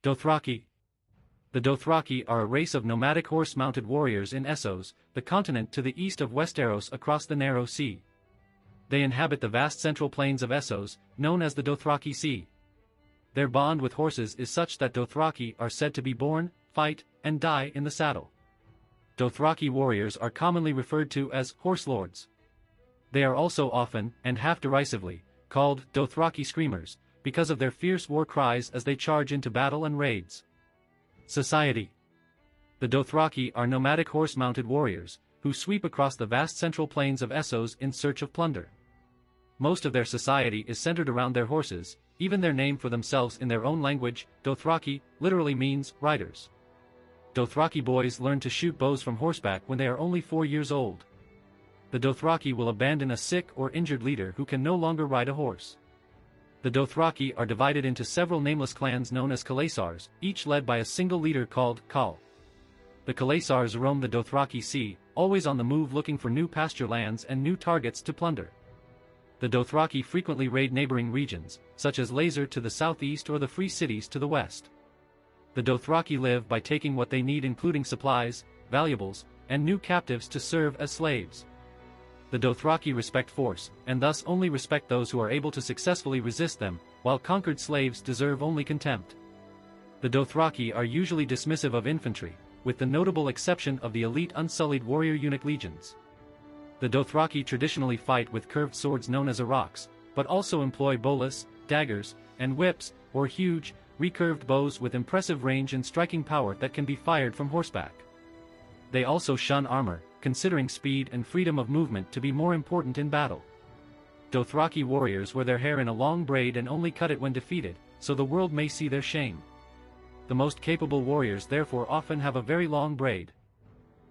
Dothraki. The Dothraki are a race of nomadic horse-mounted warriors in Essos, the continent to the east of Westeros across the Narrow Sea. They inhabit the vast central plains of Essos, known as the Dothraki Sea. Their bond with horses is such that Dothraki are said to be born, fight, and die in the saddle. Dothraki warriors are commonly referred to as horse lords. They are also often, and half derisively, called Dothraki screamers, because of their fierce war cries as they charge into battle and raids. Society. The Dothraki are nomadic horse-mounted warriors, who sweep across the vast central plains of Essos in search of plunder. Most of their society is centered around their horses, even their name for themselves in their own language, Dothraki, literally means riders. Dothraki boys learn to shoot bows from horseback when they are only 4 years old. The Dothraki will abandon a sick or injured leader who can no longer ride a horse. The Dothraki are divided into several nameless clans known as Khalasars, each led by a single leader called Khal. The Khalasars roam the Dothraki Sea, always on the move looking for new pasture lands and new targets to plunder. The Dothraki frequently raid neighboring regions, such as Lazer to the southeast or the Free Cities to the west. The Dothraki live by taking what they need, including supplies, valuables, and new captives to serve as slaves. The Dothraki respect force, and thus only respect those who are able to successfully resist them, while conquered slaves deserve only contempt. The Dothraki are usually dismissive of infantry, with the notable exception of the elite unsullied warrior eunuch legions. The Dothraki traditionally fight with curved swords known as araks, but also employ bolas, daggers, and whips, or huge, recurved bows with impressive range and striking power that can be fired from horseback. They also shun armor, considering speed and freedom of movement to be more important in battle. Dothraki warriors wear their hair in a long braid and only cut it when defeated, so the world may see their shame. The most capable warriors therefore often have a very long braid.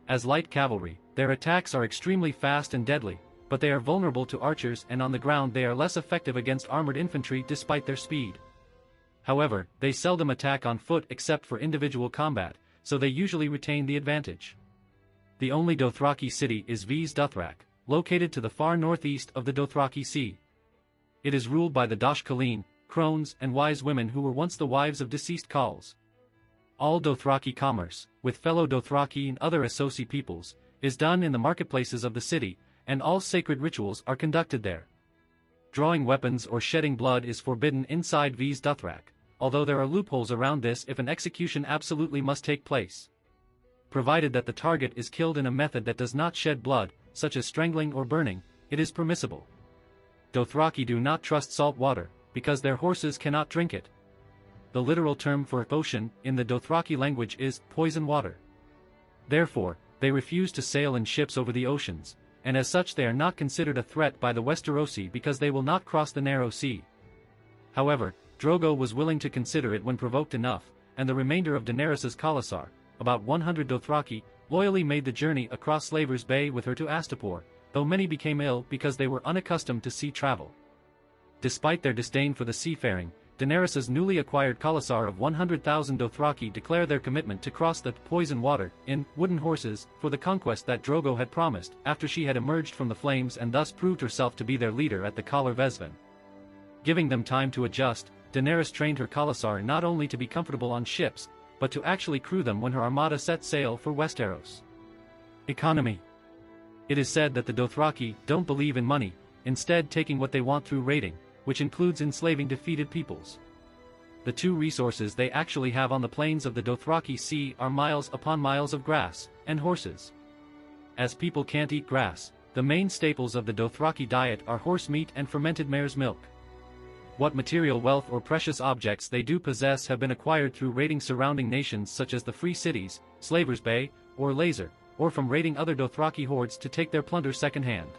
As light cavalry, their attacks are extremely fast and deadly, but they are vulnerable to archers, and on the ground they are less effective against armored infantry despite their speed. However, they seldom attack on foot except for individual combat, so they usually retain the advantage. The only Dothraki city is Viz Dothrak, located to the far northeast of the Dothraki Sea. It is ruled by the Dosh Khaleen, crones and wise women who were once the wives of deceased Khals. All Dothraki commerce, with fellow Dothraki and other Associ peoples, is done in the marketplaces of the city, and all sacred rituals are conducted there. Drawing weapons or shedding blood is forbidden inside Viz Dothrak, although there are loopholes around this if an execution absolutely must take place. Provided that the target is killed in a method that does not shed blood, such as strangling or burning, it is permissible. Dothraki do not trust salt water, because their horses cannot drink it. The literal term for ocean in the Dothraki language is poison water. Therefore, they refuse to sail in ships over the oceans, and as such they are not considered a threat by the Westerosi because they will not cross the Narrow Sea. However, Drogo was willing to consider it when provoked enough, and the remainder of Daenerys's Khalasar, about 100 Dothraki, loyally made the journey across Slaver's Bay with her to Astapor, though many became ill because they were unaccustomed to sea travel. Despite their disdain for the seafaring, Daenerys's newly acquired Khalasar of 100,000 Dothraki declare their commitment to cross the poison water in wooden horses for the conquest that Drogo had promised after she had emerged from the flames and thus proved herself to be their leader at the Khalar Vezvan. Giving them time to adjust, Daenerys trained her Khalasar not only to be comfortable on ships, but to actually crew them when her armada set sail for Westeros. Economy. It is said that the Dothraki don't believe in money, instead taking what they want through raiding, which includes enslaving defeated peoples. The two resources they actually have on the plains of the Dothraki Sea are miles upon miles of grass, and horses. As people can't eat grass, the main staples of the Dothraki diet are horse meat and fermented mare's milk. What material wealth or precious objects they do possess have been acquired through raiding surrounding nations such as the Free Cities, Slaver's Bay, or Lazer, or from raiding other Dothraki hordes to take their plunder secondhand.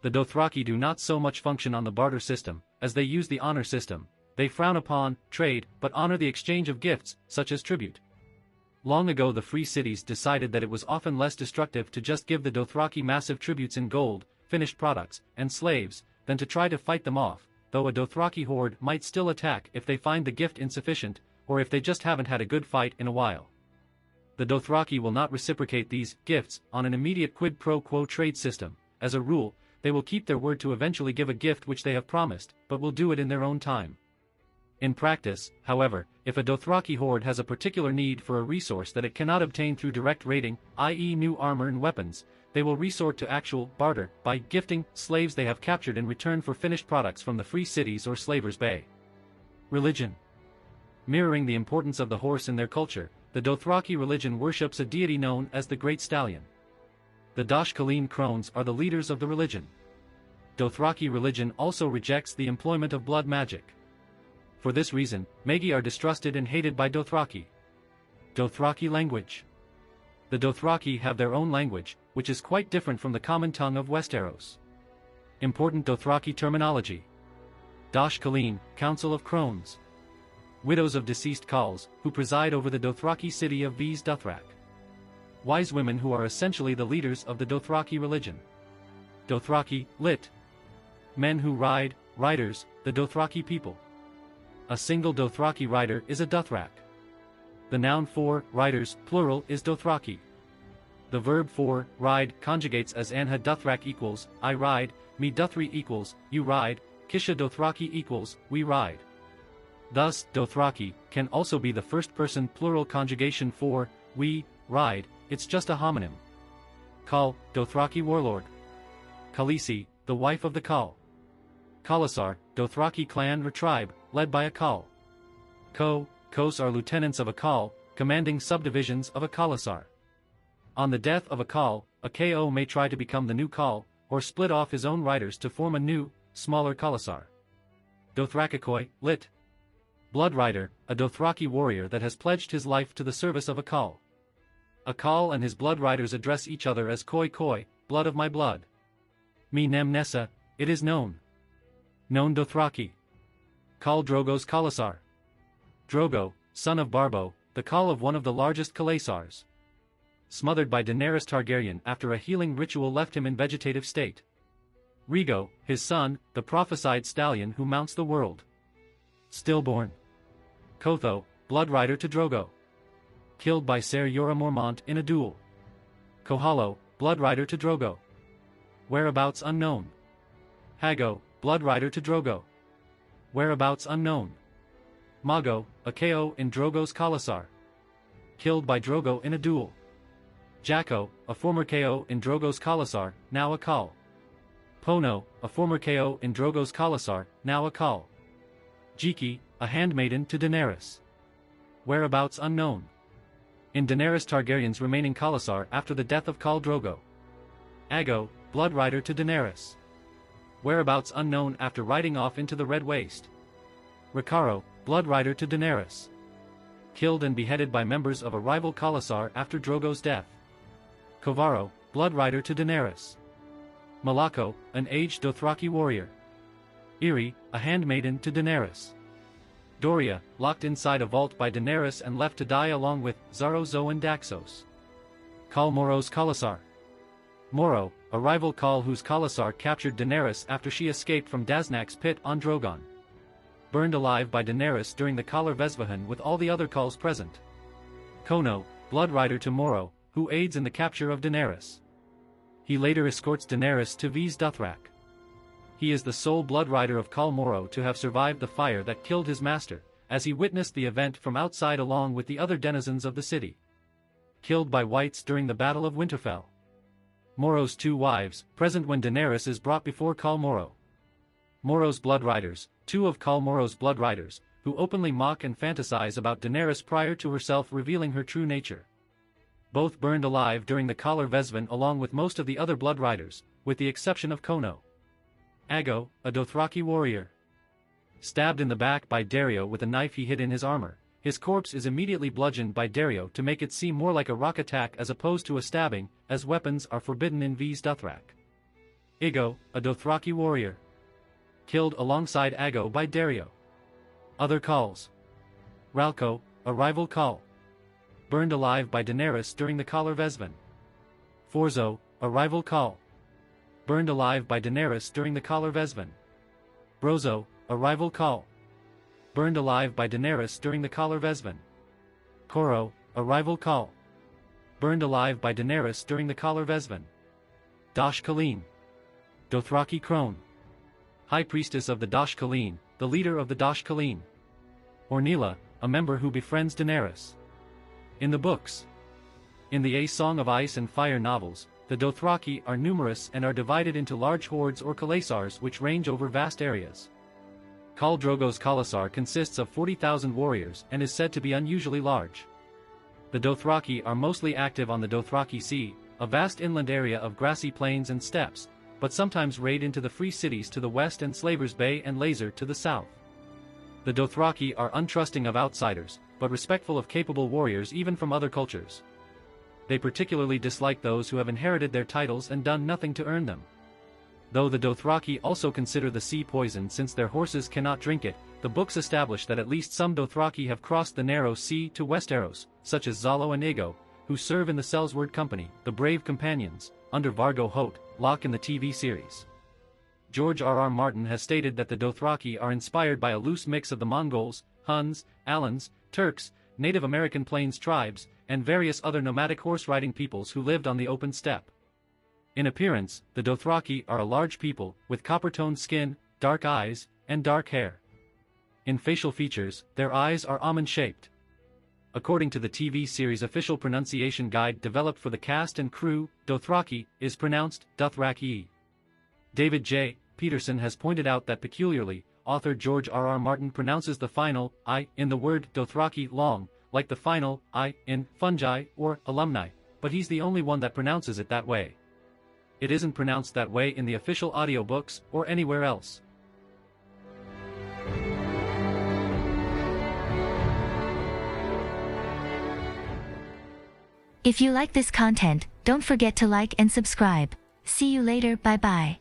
The Dothraki do not so much function on the barter system, as they use the honor system. They frown upon trade, but honor the exchange of gifts, such as tribute. Long ago the Free Cities decided that it was often less destructive to just give the Dothraki massive tributes in gold, finished products, and slaves, than to try to fight them off, though a Dothraki horde might still attack if they find the gift insufficient, or if they just haven't had a good fight in a while. The Dothraki will not reciprocate these gifts on an immediate quid pro quo trade system. As a rule, they will keep their word to eventually give a gift which they have promised, but will do it in their own time. In practice, however, if a Dothraki horde has a particular need for a resource that it cannot obtain through direct raiding, i.e. new armor and weapons, they will resort to actual barter by gifting slaves they have captured in return for finished products from the free cities or Slavers' Bay. Religion. Mirroring the importance of the horse in their culture, the Dothraki religion worships a deity known as the Great Stallion. The Dashkaleen crones are the leaders of the religion. Dothraki religion also rejects the employment of blood magic. For this reason, Magi are distrusted and hated by Dothraki. Dothraki language. The Dothraki have their own language, which is quite different from the common tongue of Westeros. Important Dothraki terminology. Dashkaleen, Council of Crones. Widows of deceased Khals, who preside over the Dothraki city of Ves Dothrak. Wise women who are essentially the leaders of the Dothraki religion. Dothraki, lit. Men who ride, riders, the Dothraki people. A single Dothraki rider is a Dothrak. The noun for riders, plural, is Dothraki. The verb for ride conjugates as Anha Dothrak equals I ride, me Dothri equals you ride, Kisha Dothraki equals we ride. Thus, Dothraki can also be the first-person plural conjugation for we ride. It's just a homonym. Khal, Dothraki warlord. Khaleesi, the wife of the Khal. Khalasar, Dothraki clan or tribe, led by a Khal. Khos are lieutenants of a Khal, commanding subdivisions of a Khalasar. On the death of a Khal, a Ko may try to become the new Khal, or split off his own riders to form a new, smaller Khalasar. Dothrakikoi, lit. Blood Rider, a Dothraki warrior that has pledged his life to the service of a Khal. A Khal and his blood riders address each other as Koi Koi, blood of my blood. Me Nem Nessa, it is known. Known Dothraki. Khal Drogo's Khalasar. Drogo, son of Barbo, the Khal of one of the largest Khalasars. Smothered by Daenerys Targaryen after a healing ritual left him in vegetative state. Rhaego, his son, the prophesied stallion who mounts the world. Stillborn. Kotho, blood rider to Drogo. Killed by Ser Jorah Mormont in a duel. Kohalo, blood rider to Drogo. Whereabouts unknown. Hago, blood rider to Drogo. Whereabouts unknown. Mago, a Ko in Drogo's Khalasar. Killed by Drogo in a duel. Jacko, a former Ko in Drogo's Khalasar, now a Khal. Pono, a former Ko in Drogo's Khalasar, now a Khal. Jiki, a handmaiden to Daenerys. Whereabouts unknown. In Daenerys Targaryen's remaining Khalasar after the death of Khal Drogo. Ago, blood rider to Daenerys. Whereabouts unknown after riding off into the Red Waste. Rakaro, blood rider to Daenerys. Killed and beheaded by members of a rival Khalasar after Drogo's death. Kovaro, blood rider to Daenerys. Malako, an aged Dothraki warrior. Iri, a handmaiden to Daenerys. Doria, locked inside a vault by Daenerys and left to die along with Xaro Zo and Daxos. Khal Moro's Khalasar. Moro, a rival Khal whose Khalasar captured Daenerys after she escaped from Daznak's pit on Drogon. Burned alive by Daenerys during the Khalar Vesvahan with all the other Khals present. Kono, blood rider to Moro, who aids in the capture of Daenerys. He later escorts Daenerys to Ves Dothrak. He is the sole blood rider of Khal Moro to have survived the fire that killed his master, as he witnessed the event from outside along with the other denizens of the city. Killed by whites during the Battle of Winterfell. Moro's two wives, present when Daenerys is brought before Khal Moro. Moro's blood riders, two of Khal Moro's blood riders, who openly mock and fantasize about Daenerys prior to herself revealing her true nature. Both burned alive during the Khalar Vesvan along with most of the other blood riders, with the exception of Kono. Ago, a Dothraki warrior. Stabbed in the back by Dario with a knife he hid in his armor, his corpse is immediately bludgeoned by Dario to make it seem more like a rock attack as opposed to a stabbing, as weapons are forbidden in Ves Dothrak. Igo, a Dothraki warrior. Killed alongside Ago by Dario. Other Khals. Ralco, a rival Khal. Burned alive by Daenerys during the Khalar Vesvan. Forzo, a rival Khal. Burned alive by Daenerys during the Khalar Vesvan. Brozo, a rival Khal. Burned alive by Daenerys during the Khalar Vesvan. Koro, a rival Khal. Burned alive by Daenerys during the Khalar Vesvan. Dashkaleen. Dothraki crone. High priestess of the Dashkaleen, the leader of the Dashkaleen. or Nila, a member who befriends Daenerys. In the books. In the A Song of Ice and Fire novels, the Dothraki are numerous and are divided into large hordes or khalasars which range over vast areas. Khal Drogo's khalasar consists of 40,000 warriors and is said to be unusually large. The Dothraki are mostly active on the Dothraki Sea, a vast inland area of grassy plains and steppes, but sometimes raid into the free cities to the west and Slaver's Bay and Lazer to the south. The Dothraki are untrusting of outsiders, but respectful of capable warriors even from other cultures. They particularly dislike those who have inherited their titles and done nothing to earn them. Though the Dothraki also consider the sea poison since their horses cannot drink it, the books establish that at least some Dothraki have crossed the narrow sea to Westeros, such as Zalo and Aego, who serve in the Sellsword Company, the Brave Companions, under Vargo Hoat, Locke in the TV series. George R.R. Martin has stated that the Dothraki are inspired by a loose mix of the Mongols, Huns, Alans, Turks, Native American Plains tribes, and various other nomadic horse-riding peoples who lived on the open steppe. In appearance, the Dothraki are a large people, with copper-toned skin, dark eyes, and dark hair. In facial features, their eyes are almond-shaped. According to the TV series' official pronunciation guide developed for the cast and crew, Dothraki is pronounced Dothraki. David J. Peterson has pointed out that peculiarly, author George R.R. Martin pronounces the final I in the word Dothraki long, like the final I in fungi or alumni, but he's the only one that pronounces it that way. It isn't pronounced that way in the official audiobooks or anywhere else. If you like this content, don't forget to like and subscribe. See you later, bye bye.